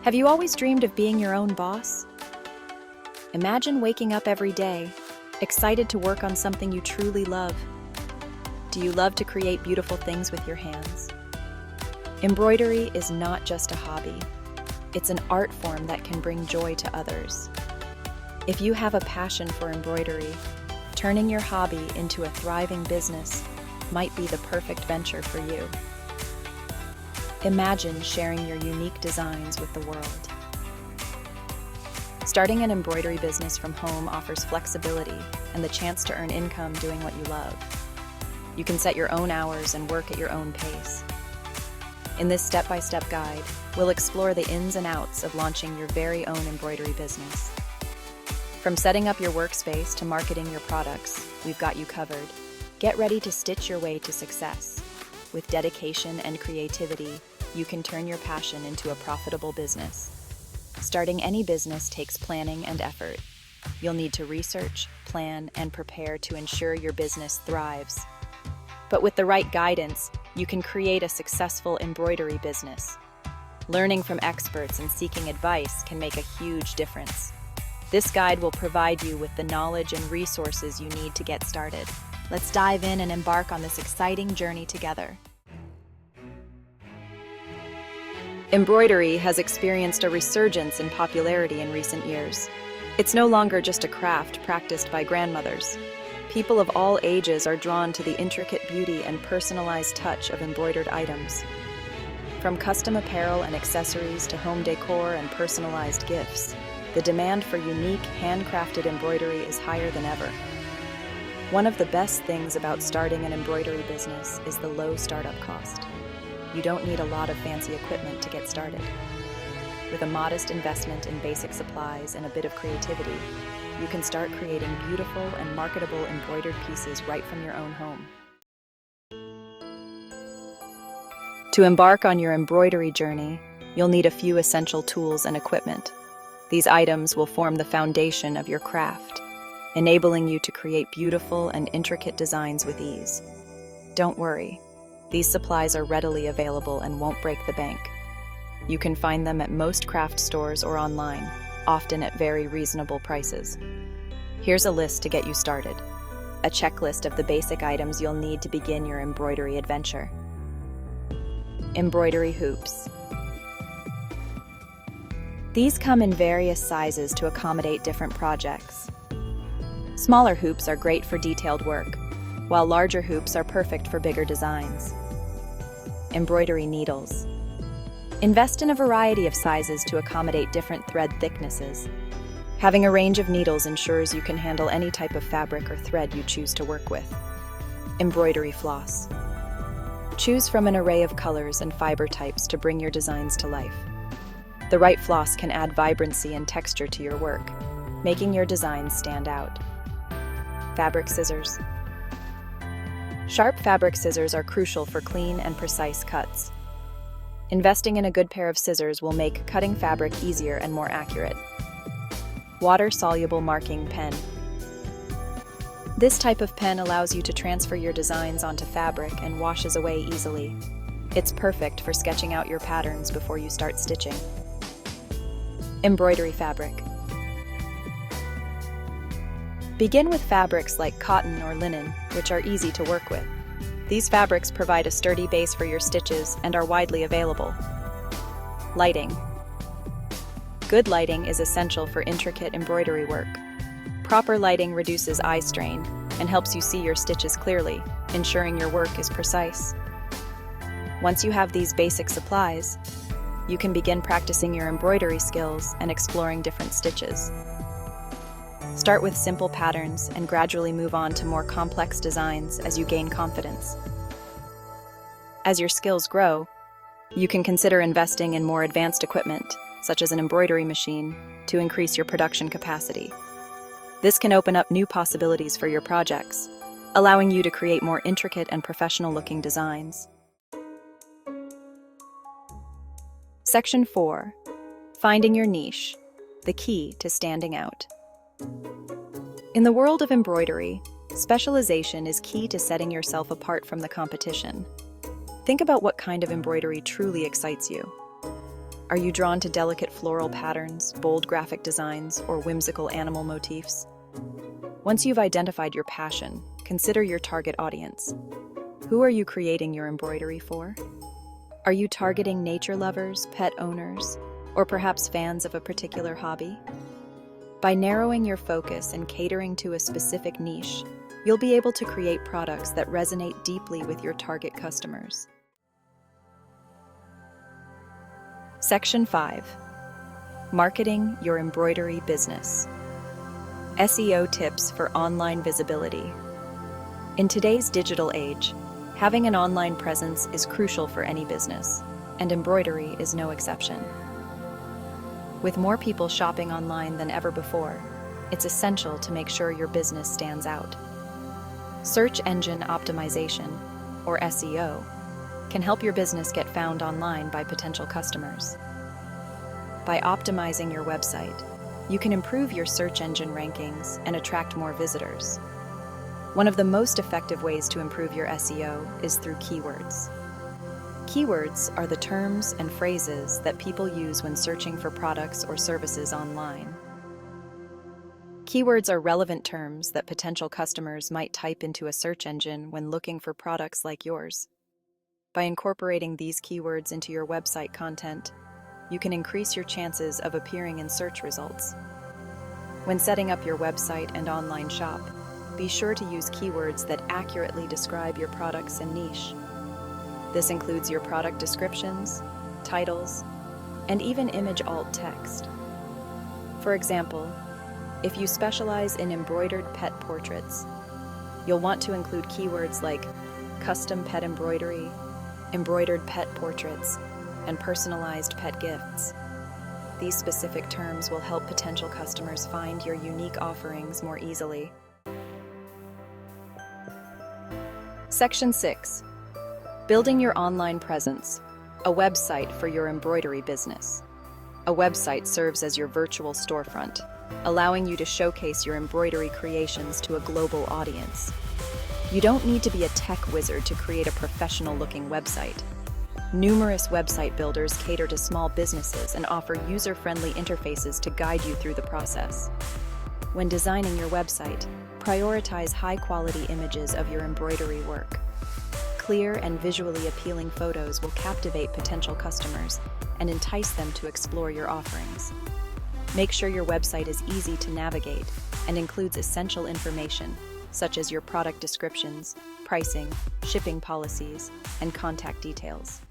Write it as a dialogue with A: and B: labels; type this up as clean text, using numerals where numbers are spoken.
A: Have you always dreamed of being your own boss? Imagine waking up every day, excited to work on something you truly love. Do you love to create beautiful things with your hands? Embroidery is not just a hobby. It's an art form that can bring joy to others. If you have a passion for embroidery, turning your hobby into a thriving business might be the perfect venture for you. Imagine sharing your unique designs with the world. Starting an embroidery business from home offers flexibility and the chance to earn income doing what you love. You can set your own hours and work at your own pace. In this step-by-step guide, we'll explore the ins and outs of launching your very own embroidery business. From setting up your workspace to marketing your products, we've got you covered. Get ready to stitch your way to success. With dedication and creativity, you can turn your passion into a profitable business. Starting any business takes planning and effort. You'll need to research, plan, and prepare to ensure your business thrives. But with the right guidance, you can create a successful embroidery business. Learning from experts and seeking advice can make a huge difference. This guide will provide you with the knowledge and resources you need to get started. Let's dive in and embark on this exciting journey together. Embroidery has experienced a resurgence in popularity in recent years. It's no longer just a craft practiced by grandmothers. People of all ages are drawn to the intricate beauty and personalized touch of embroidered items. From custom apparel and accessories to home decor and personalized gifts, the demand for unique, handcrafted embroidery is higher than ever. One of the best things about starting an embroidery business is the low startup cost. You don't need a lot of fancy equipment to get started. With a modest investment in basic supplies and a bit of creativity, you can start creating beautiful and marketable embroidered pieces right from your own home. To embark on your embroidery journey, you'll need a few essential tools and equipment. These items will form the foundation of your craft, enabling you to create beautiful and intricate designs with ease. Don't worry. These supplies are readily available and won't break the bank. You can find them at most craft stores or online, often at very reasonable prices. Here's a list to get you started. A checklist of the basic items you'll need to begin your embroidery adventure. Embroidery hoops. These come in various sizes to accommodate different projects. Smaller hoops are great for detailed work, while larger hoops are perfect for bigger designs. Embroidery needles. Invest in a variety of sizes to accommodate different thread thicknesses. Having a range of needles ensures you can handle any type of fabric or thread you choose to work with. Embroidery floss. Choose from an array of colors and fiber types to bring your designs to life. The right floss can add vibrancy and texture to your work, making your designs stand out. Fabric scissors. Sharp fabric scissors are crucial for clean and precise cuts. Investing in a good pair of scissors will make cutting fabric easier and more accurate. Water-soluble marking pen. This type of pen allows you to transfer your designs onto fabric and washes away easily. It's perfect for sketching out your patterns before you start stitching. Embroidery fabric. Begin with fabrics like cotton or linen, which are easy to work with. These fabrics provide a sturdy base for your stitches and are widely available. Lighting. Good lighting is essential for intricate embroidery work. Proper lighting reduces eye strain and helps you see your stitches clearly, ensuring your work is precise. Once you have these basic supplies, you can begin practicing your embroidery skills and exploring different stitches. Start with simple patterns and gradually move on to more complex designs as you gain confidence. As your skills grow, you can consider investing in more advanced equipment, such as an embroidery machine, to increase your production capacity. This can open up new possibilities for your projects, allowing you to create more intricate and professional-looking designs. Section 4. Finding your niche, the key to standing out. In the world of embroidery, specialization is key to setting yourself apart from the competition. Think about what kind of embroidery truly excites you. Are you drawn to delicate floral patterns, bold graphic designs, or whimsical animal motifs? Once you've identified your passion, consider your target audience. Who are you creating your embroidery for? Are you targeting nature lovers, pet owners, or perhaps fans of a particular hobby? By narrowing your focus and catering to a specific niche, you'll be able to create products that resonate deeply with your target customers. Section 5. Marketing your embroidery business. SEO tips for online visibility. In today's digital age, having an online presence is crucial for any business, and embroidery is no exception. With more people shopping online than ever before, it's essential to make sure your business stands out. Search engine optimization, or SEO, can help your business get found online by potential customers. By optimizing your website, you can improve your search engine rankings and attract more visitors. One of the most effective ways to improve your SEO is through keywords. Keywords are the terms and phrases that people use when searching for products or services online. Keywords are relevant terms that potential customers might type into a search engine when looking for products like yours. By incorporating these keywords into your website content, you can increase your chances of appearing in search results. When setting up your website and online shop, be sure to use keywords that accurately describe your products and niche. This includes your product descriptions, titles, and even image alt text. For example, if you specialize in embroidered pet portraits, you'll want to include keywords like custom pet embroidery, embroidered pet portraits, and personalized pet gifts. These specific terms will help potential customers find your unique offerings more easily. Section 6. Building your online presence, a website for your embroidery business. A website serves as your virtual storefront, allowing you to showcase your embroidery creations to a global audience. You don't need to be a tech wizard to create a professional-looking website. Numerous website builders cater to small businesses and offer user-friendly interfaces to guide you through the process. When designing your website, prioritize high-quality images of your embroidery work. Clear and visually appealing photos will captivate potential customers and entice them to explore your offerings. Make sure your website is easy to navigate and includes essential information, such as your product descriptions, pricing, shipping policies, and contact details.